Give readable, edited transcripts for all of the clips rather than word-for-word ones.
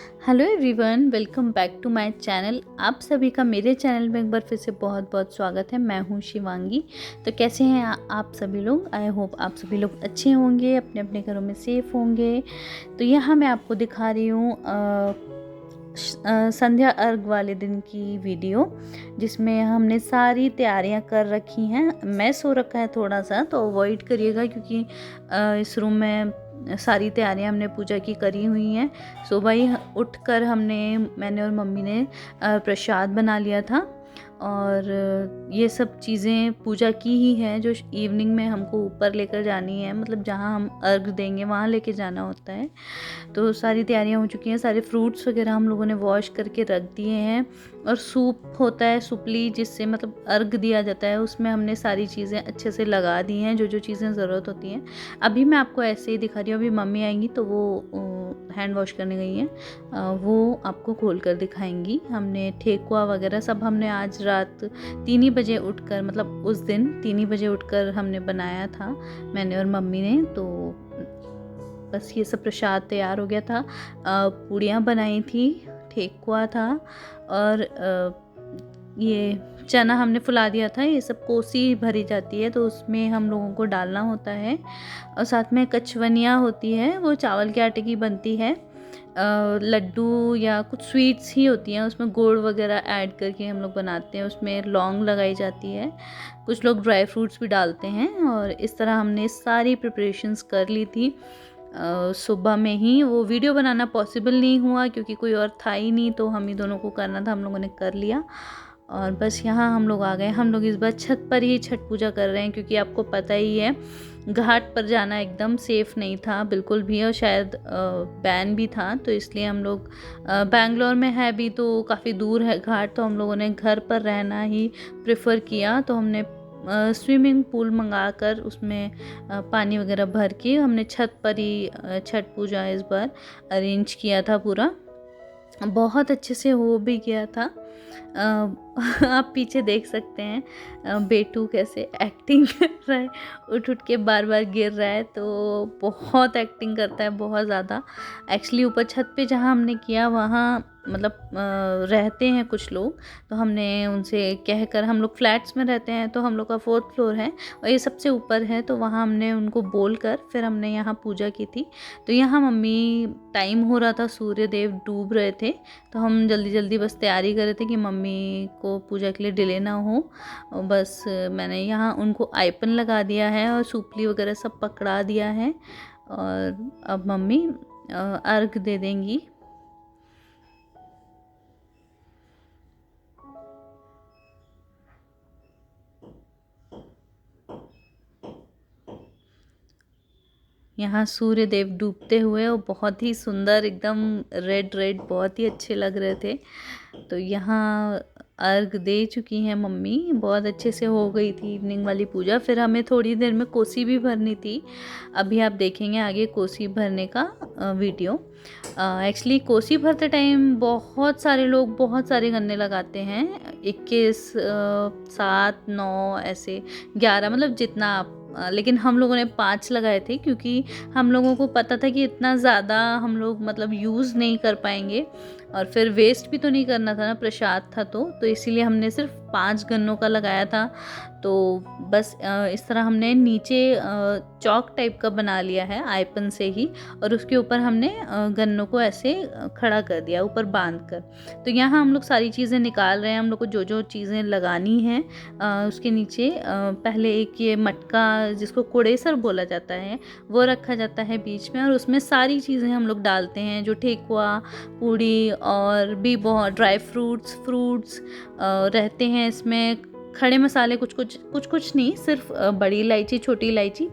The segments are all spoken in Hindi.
Hello everyone, welcome back to my channel. आप सभी का मेरे चैनल में एक बार फिर से बहुत बहुत स्वागत है। मैं हूं शिवांगी। तो कैसे हैं आप सभी लोग? आई होप आप सभी लोग अच्छे होंगे, अपने अपने घरों में सेफ होंगे। तो यहाँ मैं आपको दिखा रही हूँ संध्या अर्घ वाले दिन की वीडियो, जिसमें हमने सारी तैयारियां कर रखी हैं। मैस हो रखा है थोड़ा सा, तो अवॉइड करिएगा क्योंकि इस रूम में सारी तैयारियां हमने पूजा की करी हुई हैं। सुबह ही उठकर मैंने और मम्मी ने प्रसाद बना लिया था, और ये सब चीज़ें पूजा की ही हैं जो इवनिंग में हमको ऊपर लेकर जानी है, मतलब जहाँ हम अर्घ देंगे वहाँ लेके जाना होता है। तो सारी तैयारियां हो चुकी हैं। सारे फ्रूट्स वगैरह हम लोगों ने वॉश करके रख दिए हैं, और सूप होता है, सुपली, जिससे मतलब अर्घ दिया जाता है, उसमें हमने सारी चीज़ें अच्छे से लगा दी हैं, जो जो चीज़ें ज़रूरत होती हैं। अभी मैं आपको ऐसे ही दिखा रही हूँ। अभी मम्मी आएंगी तो वो हैंड वॉश करने गई हैं, वो आपको खोल कर दिखाएंगी। हमने ठेकुआ वगैरह सब हमने आज रात 3 ही बजे उठकर, मतलब उस दिन 3 ही बजे उठकर हमने बनाया था, मैंने और मम्मी ने। तो बस ये सब प्रसाद तैयार हो गया था। पूड़ियाँ बनाई थी, ठेकुआ था, और ये चना हमने फुला दिया था। ये सब कोसी भरी जाती है तो उसमें हम लोगों को डालना होता है। और साथ में कचवनिया होती है, वो चावल के आटे की बनती है। लड्डू या कुछ स्वीट्स ही होती हैं, उसमें गुड़ वगैरह ऐड करके हम लोग बनाते हैं। उसमें लौंग लगाई जाती है, कुछ लोग ड्राई फ्रूट्स भी डालते हैं। और इस तरह हमने सारी प्रिपरेशंस कर ली थी। सुबह में ही वो वीडियो बनाना पॉसिबल नहीं हुआ क्योंकि कोई और था ही नहीं, तो हम ही दोनों को करना था, हम लोगों ने कर लिया। और बस यहाँ हम लोग आ गए। हम लोग इस बार छत पर ही छठ पूजा कर रहे हैं, क्योंकि आपको पता ही है घाट पर जाना एकदम सेफ़ नहीं था बिल्कुल भी, और शायद बैन भी था। तो इसलिए हम लोग, बैंगलोर में है भी तो काफ़ी दूर है घाट, तो हम लोगों ने घर पर रहना ही प्रेफर किया। तो हमने स्विमिंग पूल मंगा कर उसमें पानी वगैरह भर के हमने छत पर ही छठ पूजा इस बार अरेंज किया था। पूरा बहुत अच्छे से हो भी गया था। आप पीछे देख सकते हैं बेटू कैसे एक्टिंग कर रहा है, उठ उठ के बार बार गिर रहा है, तो बहुत एक्टिंग करता है, बहुत ज़्यादा। एक्चुअली ऊपर छत पे जहाँ हमने किया वहाँ मतलब रहते हैं कुछ लोग, तो हमने उनसे कहकर, हम लोग फ्लैट्स में रहते हैं तो हम लोग का 4th फ्लोर है और ये सबसे ऊपर है, तो वहाँ हमने उनको बोलकर फिर हमने यहाँ पूजा की थी। तो यहाँ मम्मी, टाइम हो रहा था, सूर्य देव डूब रहे थे, तो हम जल्दी जल्दी बस तैयारी कर रहे थे कि मम्मी को पूजा के लिए डिले ना हो। और बस मैंने यहाँ उनको आइपन लगा दिया है और सूपली वगैरह सब पकड़ा दिया है, और अब मम्मी अर्घ दे देंगी। यहाँ सूर्य देव डूबते हुए, और बहुत ही सुंदर, एकदम रेड रेड, बहुत ही अच्छे लग रहे थे। तो यहाँ अर्घ दे चुकी हैं मम्मी। बहुत अच्छे से हो गई थी इवनिंग वाली पूजा। फिर हमें थोड़ी देर में कोसी भी भरनी थी। अभी आप देखेंगे आगे कोसी भरने का वीडियो। एक्चुअली कोसी भरते टाइम बहुत सारे लोग बहुत सारे गन्ने लगाते हैं, 21, 7, 9, ऐसे 11, मतलब जितना आप, लेकिन हम लोगों ने 5 लगाए थे, क्योंकि हम लोगों को पता था कि इतना ज़्यादा हम लोग मतलब यूज़ नहीं कर पाएंगे, और फिर वेस्ट भी तो नहीं करना था ना, प्रसाद था तो इसीलिए हमने सिर्फ 5 गन्नों का लगाया था। तो बस इस तरह हमने नीचे चौक टाइप का बना लिया है आइपन से ही, और उसके ऊपर हमने गन्नों को ऐसे खड़ा कर दिया ऊपर बांध कर। तो यहाँ हम लोग सारी चीज़ें निकाल रहे हैं। हम लोग को जो जो चीज़ें लगानी हैं उसके नीचे पहले एक ये मटका, जिसको कुड़ेसर बोला जाता है, वो रखा जाता है बीच में, और उसमें सारी चीज़ें हम लोग डालते हैं, जो ठेकुआ, पूड़ी और भी बहुत ड्राई फ्रूट्स रहते हैं इसमें। खड़े मसाले कुछ नहीं, सिर्फ बड़ी इलायची, छोटी इलायची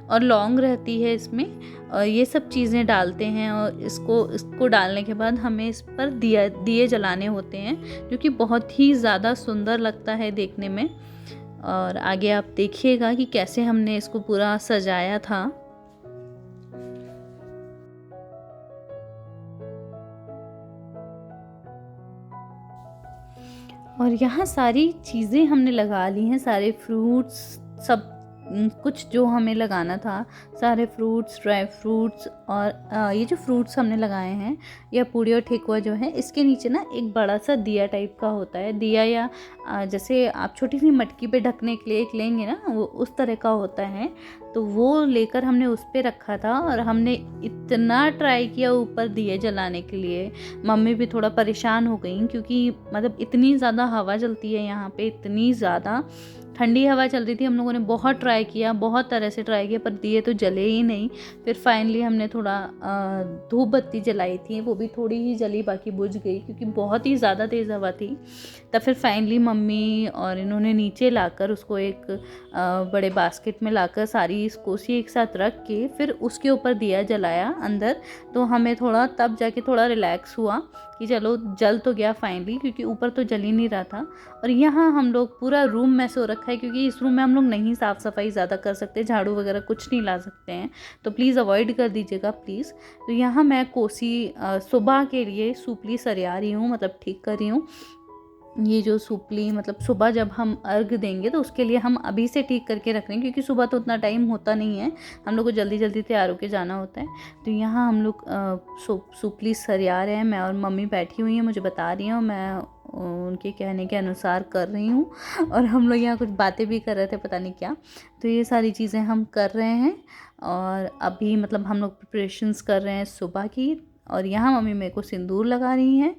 और लौंग रहती है इसमें, और ये सब चीज़ें डालते हैं। और इसको डालने के बाद हमें इस पर दिए जलाने होते हैं, जो कि बहुत ही ज़्यादा सुंदर लगता है देखने में। और आगे आप देखिएगा कि कैसे हमने इसको पूरा सजाया था। और यहाँ सारी चीज़ें हमने लगा ली हैं, सारे फ्रूट्स सब कुछ जो हमें लगाना था, सारे फ्रूट्स, ड्राई फ्रूट्स और ये जो फ्रूट्स हमने लगाए हैं, या पूड़ी और ठेकुआ जो है, इसके नीचे ना एक बड़ा सा दिया टाइप का होता है। दिया या जैसे आप छोटी सी मटकी पे ढकने के लिए एक लेंगे ना, वो उस तरह का होता है। तो वो लेकर हमने उस पर रखा था और हमने इतना ट्राई किया ऊपर दिए जलाने के लिए। मम्मी भी थोड़ा परेशान हो गई, क्योंकि मतलब इतनी ज़्यादा हवा चलती है यहाँ पे, इतनी ज़्यादा ठंडी हवा चल रही थी। हम लोगों ने बहुत ट्राई किया, बहुत तरह से ट्राई किया, पर दिए तो जले ही नहीं। फिर फाइनली हमने थोड़ा धूप बत्ती जलाई थी, वो भी थोड़ी ही जली, बाकी बुझ गई क्योंकि बहुत ही ज़्यादा तेज़ हवा थी। तब फिर फाइनली मम्मी और इन्होंने नीचे लाकर उसको एक बड़े बास्केट में लाकर सारी कोसी एक साथ रख के फिर उसके ऊपर दिया जलाया अंदर। तो हमें थोड़ा तब जाके थोड़ा रिलैक्स हुआ कि चलो जल तो गया फाइनली, क्योंकि ऊपर तो जल ही नहीं रहा था। और यहाँ हम लोग पूरा रूम मैस हो रखा है, क्योंकि इस रूम में हम लोग नहीं साफ़ सफाई ज़्यादा कर सकते, झाड़ू वगैरह कुछ नहीं ला सकते हैं, तो प्लीज़ अवॉइड कर दीजिएगा प्लीज़। तो यहाँ मैं कोसी सुबह के लिए सूपली सरिया रही हूँ, मतलब ठीक कर रही हूँ। ये जो सूपली मतलब सुबह जब हम अर्घ देंगे तो उसके लिए हम अभी से ठीक करके रख रहे हैं, क्योंकि सुबह तो उतना टाइम होता नहीं है, हम लोग को जल्दी जल्दी तैयार होके जाना होता है। तो यहाँ हम लोग सूपली सरिया रहे हैं, मैं और मम्मी बैठी हुई हैं, मुझे बता रही हूँ, मैं उनके कहने के अनुसार कर रही हूँ। और हम लोग यहाँ कुछ बातें भी कर रहे थे, पता नहीं क्या। तो ये सारी चीज़ें हम कर रहे हैं और अभी मतलब हम लोग प्रिपरेशंस कर रहे हैं सुबह की। और यहाँ मम्मी मेरे को सिंदूर लगा रही हैं।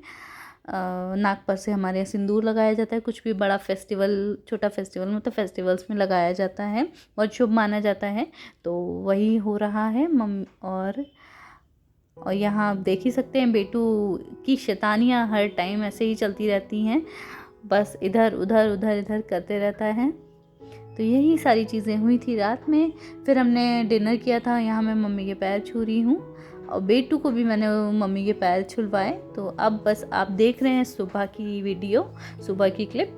नाक पर से हमारे यहाँ सिंदूर लगाया जाता है, कुछ भी बड़ा फेस्टिवल, छोटा फेस्टिवल मतलब फेस्टिवल्स में लगाया जाता है, बहुत शुभ माना जाता है। तो वही हो रहा है और यहाँ आप देख ही सकते हैं बेटू की शैतानियाँ हर टाइम ऐसे ही चलती रहती हैं, बस इधर उधर उधर इधर करते रहता है। तो यही सारी चीज़ें हुई थी रात में। फिर हमने डिनर किया था, यहाँ मैं मम्मी के पैर छू रही हूँ और बेटू को भी मैंने मम्मी के पैर छुलवाए। तो अब बस आप देख रहे हैं सुबह की वीडियो, सुबह की क्लिप।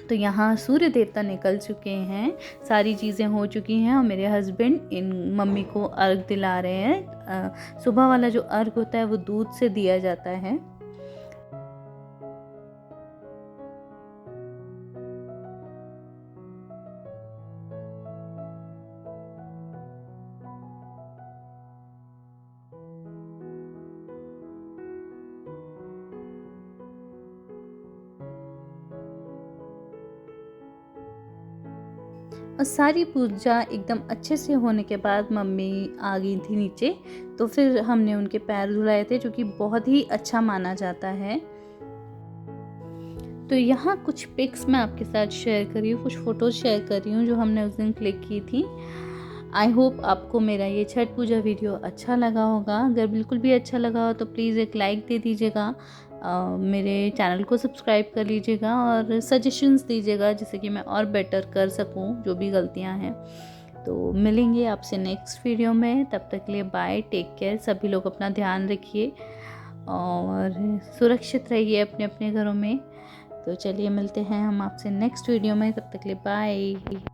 तो यहाँ सूर्य देवता निकल चुके हैं, सारी चीज़ें हो चुकी हैं और मेरे हस्बैंड इन मम्मी को अर्घ दिला रहे हैं। सुबह वाला जो अर्घ होता है वो दूध से दिया जाता है। और सारी पूजा एकदम अच्छे से होने के बाद मम्मी आ गई थी नीचे, तो फिर हमने उनके पैर धुलाए थे, जो कि बहुत ही अच्छा माना जाता है। तो यहाँ कुछ पिक्स मैं आपके साथ शेयर कर रही हूँ, कुछ फ़ोटोज़ शेयर कर रही हूँ जो हमने उस दिन क्लिक की थी। आई होप आपको मेरा ये छठ पूजा वीडियो अच्छा लगा होगा। अगर बिल्कुल भी अच्छा लगा हो तो प्लीज़ एक लाइक दे दीजिएगा, मेरे चैनल को सब्सक्राइब कर लीजिएगा और सजेशंस दीजिएगा, जिससे कि मैं और बेटर कर सकूं जो भी गलतियां हैं। तो मिलेंगे आपसे नेक्स्ट वीडियो में, तब तक के लिए बाय, टेक केयर। सभी लोग अपना ध्यान रखिए और सुरक्षित रहिए अपने अपने घरों में। तो चलिए मिलते हैं हम आपसे नेक्स्ट वीडियो में, तब तक के लिए बाय।